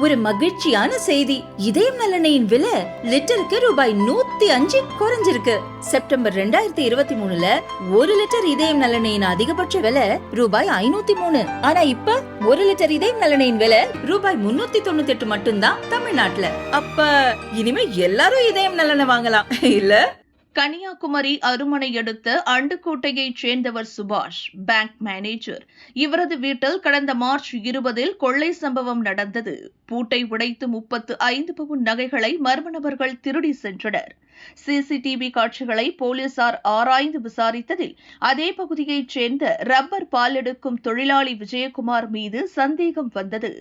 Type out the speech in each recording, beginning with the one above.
ஒரு மகிழ்ச்சியான செய்தி. இதயம் நல்லெண்ணெயின் விலை லிட்டருக்கு ரூபாய் 105 குறைஞ்சிருக்கு. செப்டம்பர் 2023ல 1 லிட்டர் இதயம் நல்லெண்ணெயின் அதிகபட்ச விலை ரூபாய் 503. ஆனா இப்ப 1 லிட்டர் இதயம் நல்லெண்ணெயின் விலை ரூபாய் 398 மட்டும்தான் தமிழ்நாட்டுல. அப்ப இனிமே எல்லாரும் இதயம் நல்லெண்ணெய் வாங்கலாம் இல்ல? கன்னியாகுமரி அருமனை அடுத்த அண்டுக்கோட்டையைச் சேர்ந்தவர் சுபாஷ், பேங்க் மேனேஜர். இவரது வீட்டில் கடந்த மார்ச் 20 கொள்ளை சம்பவம் நடந்தது. பூட்டை உடைத்து 35 பவுன் நகைகளை மர்ம நபர்கள் திருடி சென்றனர். சிசிடிவி காட்சிகளை போலீசார் ஆராய்ந்து விசாரித்ததில் அதே பகுதியைச் சேர்ந்த ரப்பர் பால் எடுக்கும் தொழிலாளி விஜயகுமார் மீது சந்தேகம் வந்தது.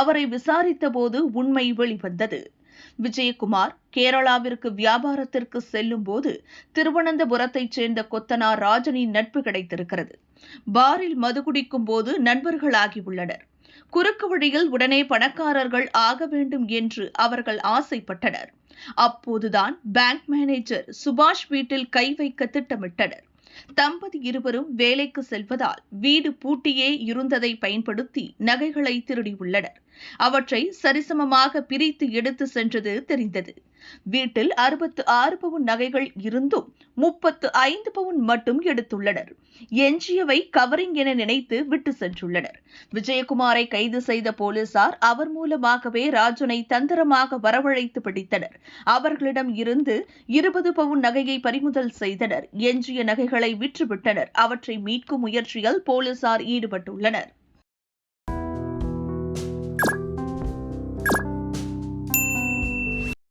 அவரை விசாரித்தபோது உண்மை வெளிவந்தது. விஜயகுமார் கேரளாவிற்கு வியாபாரத்திற்கு செல்லும் போது திருவனந்தபுரத்தைச் சேர்ந்த கொத்தனார் ராஜனின் நட்பு கிடைத்திருக்கிறது. பாரில் மது குடிக்கும் போது நண்பர்களாகியுள்ளனர். குறுக்கு வழியில் உடனே பணக்காரர்கள் ஆக வேண்டும் என்று அவர்கள் ஆசைப்பட்டனர். அப்போதுதான் பேங்க் மேனேஜர் சுபாஷ் வீட்டில் கை வைக்க திட்டமிட்டனர். தம்பதி இருவரும் வேலைக்கு செல்வதால் வீடு பூட்டியே இருந்ததை பயன்படுத்தி நகைகளை திருடியுள்ளனர். அவற்றை சரிசமமாக பிரித்து எடுத்து சென்றது தெரிந்தது. வீட்டில் 66 பவுன் நகைகள் இருந்தும் 35 பவுன் மட்டும் எடுத்துள்ளனர். எஞ்சியவை கவரிங் என நினைத்து விட்டு சென்றுள்ளனர். விஜயகுமாரை கைது செய்த போலீசார் அவர் மூலமாகவே ராஜனை தந்திரமாக வரவழைத்து பிடித்தனர். அவர்களிடம் இருந்து 20 பவுன் நகையை பறிமுதல் செய்தனர். எஞ்சிய நகைகளை விற்றுவிட்டனர். அவற்றை மீட்கும் முயற்சியில் போலீசார் ஈடுபட்டுள்ளனர்.